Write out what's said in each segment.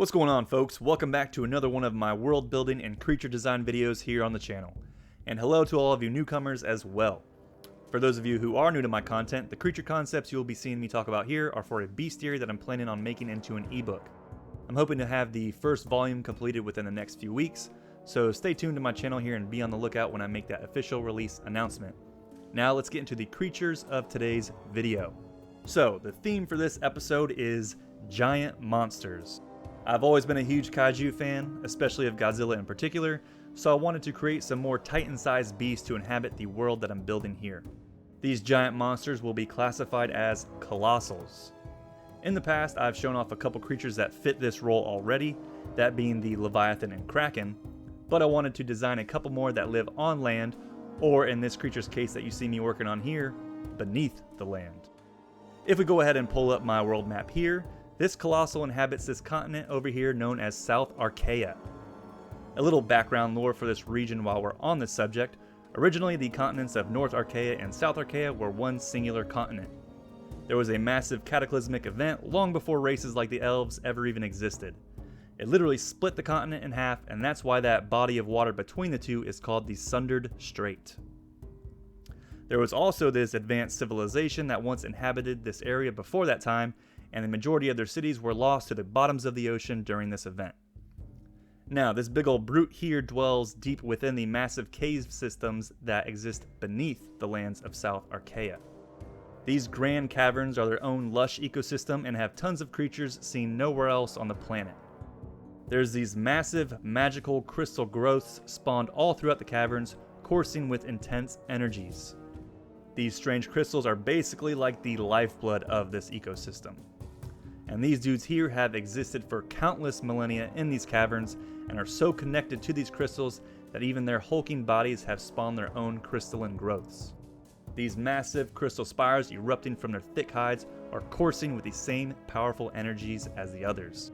What's going on, folks? Welcome back to another one of my world building and creature design videos here on the channel. And hello to all of you newcomers as well. For those of you who are new to my content, the creature concepts you will be seeing me talk about here are for a bestiary that I'm planning on making into an ebook. I'm hoping to have the first volume completed within the next few weeks, so stay tuned to my channel here and be on the lookout when I make that official release announcement. Now let's get into the creatures of today's video. So, the theme for this episode is giant monsters. I've always been a huge kaiju fan, especially of Godzilla in particular, so I wanted to create some more Titan-sized beasts to inhabit the world that I'm building here. These giant monsters will be classified as colossals. In the past, I've shown off a couple creatures that fit this role already, that being the Leviathan and Kraken, but I wanted to design a couple more that live on land, or in this creature's case that you see me working on here, beneath the land. If we go ahead and pull up my world map here, this colossal inhabits this continent over here known as South Archaea. A little background lore for this region while we're on this subject. Originally, the continents of North Archaea and South Archaea were one singular continent. There was a massive cataclysmic event long before races like the elves ever even existed. It literally split the continent in half, and that's why that body of water between the two is called the Sundered Strait. There was also this advanced civilization that once inhabited this area before that time, and the majority of their cities were lost to the bottoms of the ocean during this event. Now, this big old brute here dwells deep within the massive cave systems that exist beneath the lands of South Archaea. These grand caverns are their own lush ecosystem and have tons of creatures seen nowhere else on the planet. There's these massive, magical crystal growths spawned all throughout the caverns, coursing with intense energies. These strange crystals are basically like the lifeblood of this ecosystem. And these dudes here have existed for countless millennia in these caverns and are so connected to these crystals that even their hulking bodies have spawned their own crystalline growths. These massive crystal spires erupting from their thick hides are coursing with the same powerful energies as the others.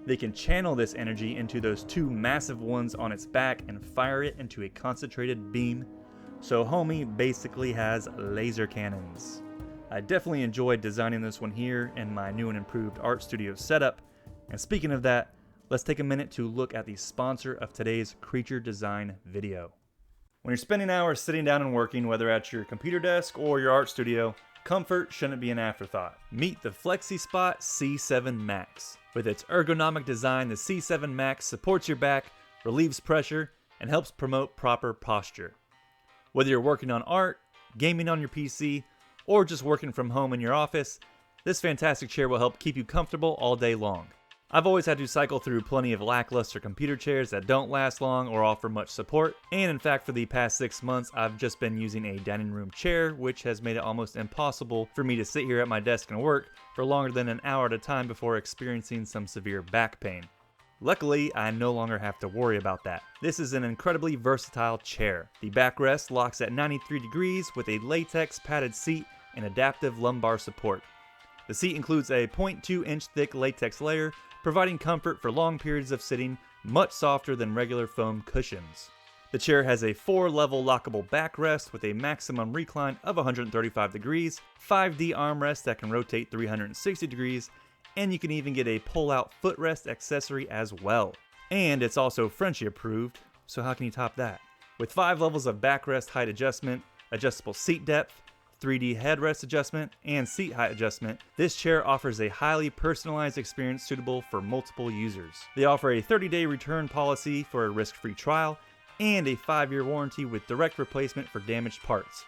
They can channel this energy into those two massive ones on its back and fire it into a concentrated beam, so homie basically has laser cannons. I definitely enjoyed designing this one here in my new and improved art studio setup. And speaking of that, let's take a minute to look at the sponsor of today's creature design video. When you're spending hours sitting down and working, whether at your computer desk or your art studio, comfort shouldn't be an afterthought. Meet the FlexiSpot C7 Max. With its ergonomic design, the C7 Max supports your back, relieves pressure, and helps promote proper posture. Whether you're working on art, gaming on your PC, or just working from home in your office, this fantastic chair will help keep you comfortable all day long. I've always had to cycle through plenty of lackluster computer chairs that don't last long or offer much support, and in fact for the past 6 months I've just been using a dining room chair, which has made it almost impossible for me to sit here at my desk and work for longer than an hour at a time before experiencing some severe back pain. Luckily, I no longer have to worry about that. This is an incredibly versatile chair. The backrest locks at 93 degrees with a latex padded seat and adaptive lumbar support. The seat includes a 0.2 inch thick latex layer, providing comfort for long periods of sitting, much softer than regular foam cushions. The chair has a 4-level lockable backrest with a maximum recline of 135 degrees, 5D armrest that can rotate 360 degrees, and you can even get a pull-out footrest accessory as well. And it's also Frenchie approved, so how can you top that? With 5 levels of backrest height adjustment, adjustable seat depth, 3D headrest adjustment, and seat height adjustment, this chair offers a highly personalized experience suitable for multiple users. They offer a 30-day return policy for a risk-free trial, and a 5-year warranty with direct replacement for damaged parts.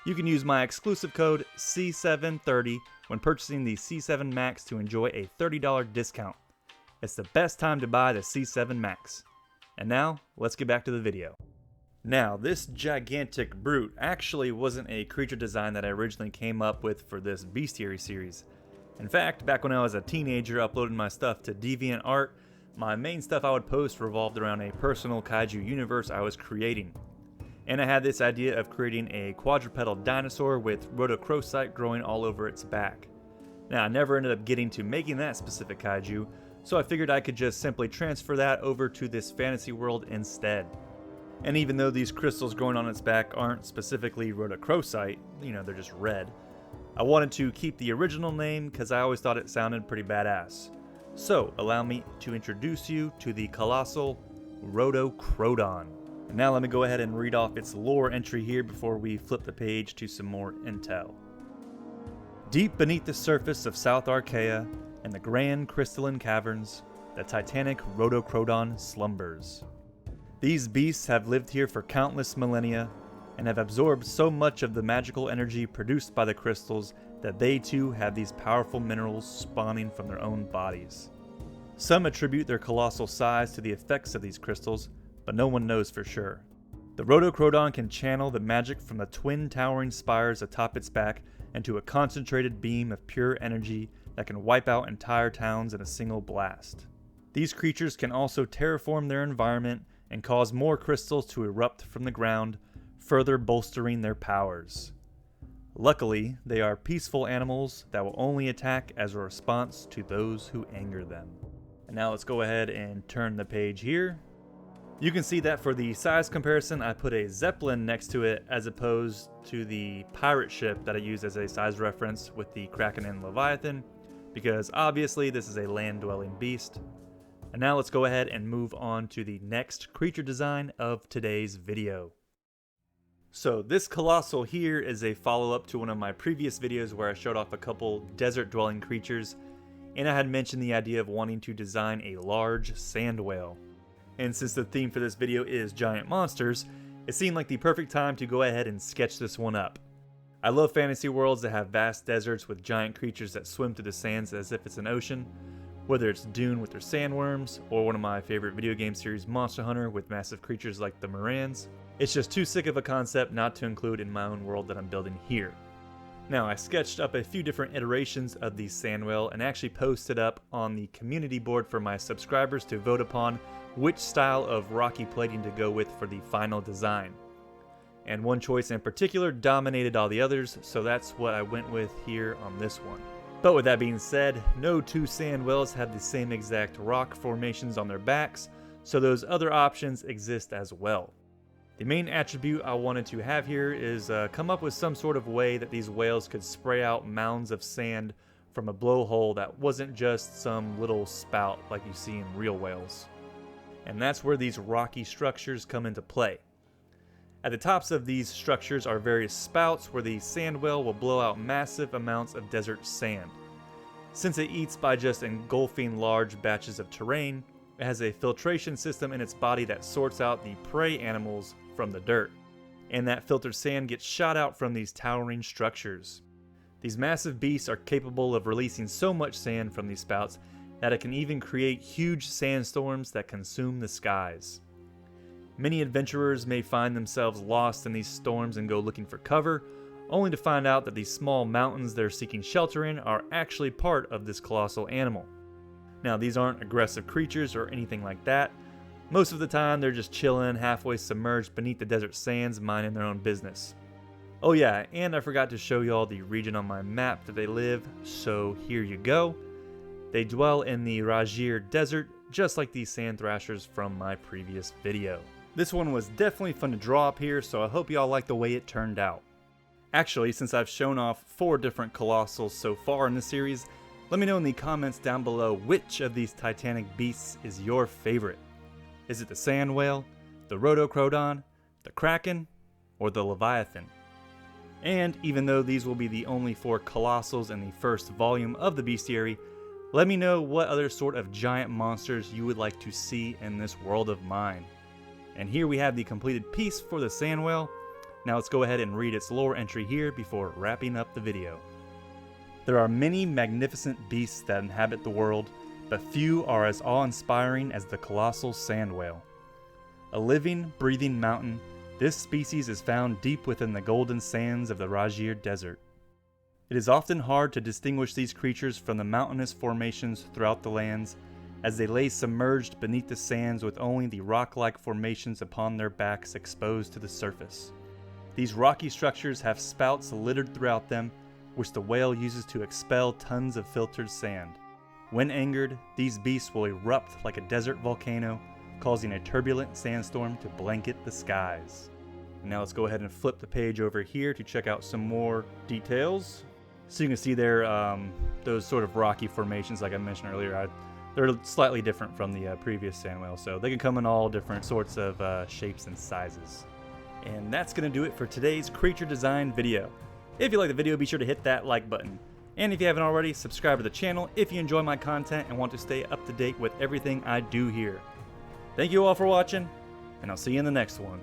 You can use my exclusive code C730 when purchasing the C7 Max to enjoy a $30 discount. It's the best time to buy the C7 Max. And now, let's get back to the video. Now, this gigantic brute actually wasn't a creature design that I originally came up with for this bestiary series. In fact, back when I was a teenager uploading my stuff to DeviantArt, my main stuff I would post revolved around a personal kaiju universe I was creating. And I had this idea of creating a quadrupedal dinosaur with Rhodochrodon growing all over its back. Now, I never ended up getting to making that specific kaiju, so I figured I could just simply transfer that over to this fantasy world instead. And even though these crystals growing on its back aren't specifically Rhodochrodon, they're just red, I wanted to keep the original name because I always thought it sounded pretty badass. So, allow me to introduce you to the colossal Rhodochrodon. And now let me go ahead and read off its lore entry here before we flip the page to some more intel. Deep beneath the surface of South Archaea and the grand crystalline caverns, the titanic Rhodochrodon slumbers. These beasts have lived here for countless millennia and have absorbed so much of the magical energy produced by the crystals that they too have these powerful minerals spawning from their own bodies. Some attribute their colossal size to the effects of these crystals, but no one knows for sure. The Rhodochrodon can channel the magic from the twin towering spires atop its back into a concentrated beam of pure energy that can wipe out entire towns in a single blast. These creatures can also terraform their environment and cause more crystals to erupt from the ground, further bolstering their powers. Luckily, they are peaceful animals that will only attack as a response to those who anger them. And now let's go ahead and turn the page here. You can see that for the size comparison, I put a Zeppelin next to it as opposed to the pirate ship that I used as a size reference with the Kraken and Leviathan, because obviously this is a land-dwelling beast. And now let's go ahead and move on to the next creature design of today's video. So this colossal here is a follow-up to one of my previous videos where I showed off a couple desert-dwelling creatures, and I had mentioned the idea of wanting to design a large sand whale. And since the theme for this video is giant monsters, it seemed like the perfect time to go ahead and sketch this one up. I love fantasy worlds that have vast deserts with giant creatures that swim through the sands as if it's an ocean, whether it's Dune with their sandworms, or one of my favorite video game series Monster Hunter with massive creatures like the Morans. It's just too sick of a concept not to include in my own world that I'm building here. Now, I sketched up a few different iterations of the sand whale and actually posted up on the community board for my subscribers to vote upon which style of rocky plating to go with for the final design. And one choice in particular dominated all the others, so that's what I went with here on this one. But with that being said, no two sand whales have the same exact rock formations on their backs, so those other options exist as well. The main attribute I wanted to have here is come up with some sort of way that these whales could spray out mounds of sand from a blowhole that wasn't just some little spout like you see in real whales. And that's where these rocky structures come into play. At the tops of these structures are various spouts where the sand whale will blow out massive amounts of desert sand. Since it eats by just engulfing large batches of terrain, it has a filtration system in its body that sorts out the prey animals from the dirt, and that filtered sand gets shot out from these towering structures. These massive beasts are capable of releasing so much sand from these spouts that it can even create huge sandstorms that consume the skies. Many adventurers may find themselves lost in these storms and go looking for cover, only to find out that these small mountains they're seeking shelter in are actually part of this colossal animal. Now, these aren't aggressive creatures or anything like that. Most of the time, they're just chilling, halfway submerged beneath the desert sands, minding their own business. Oh yeah, and I forgot to show y'all the region on my map that they live, so here you go. They dwell in the Rhodochrodon desert, just like these sand thrashers from my previous video. This one was definitely fun to draw up here, so I hope y'all like the way it turned out. Actually, since I've shown off 4 different colossals so far in this series, let me know in the comments down below which of these titanic beasts is your favorite. Is it the sand whale, the Rhodochrodon, the Kraken, or the Leviathan? And even though these will be the only 4 colossals in the first volume of the bestiary, let me know what other sort of giant monsters you would like to see in this world of mine. And here we have the completed piece for the sand whale. Now let's go ahead and read its lore entry here before wrapping up the video. There are many magnificent beasts that inhabit the world, but few are as awe-inspiring as the colossal sand whale. A living, breathing mountain, this species is found deep within the golden sands of the Rhodochrodon desert. It is often hard to distinguish these creatures from the mountainous formations throughout the lands, as they lay submerged beneath the sands with only the rock-like formations upon their backs exposed to the surface. These rocky structures have spouts littered throughout them, which the whale uses to expel tons of filtered sand. When angered, these beasts will erupt like a desert volcano, causing a turbulent sandstorm to blanket the skies. Now let's go ahead and flip the page over here to check out some more details. So you can see there those sort of rocky formations like I mentioned earlier. I They're slightly different from the previous sand whale, so they can come in all different sorts of shapes and sizes. And that's going to do it for today's creature design video. If you like the video, be sure to hit that like button. And if you haven't already, subscribe to the channel if you enjoy my content and want to stay up to date with everything I do here. Thank you all for watching, and I'll see you in the next one.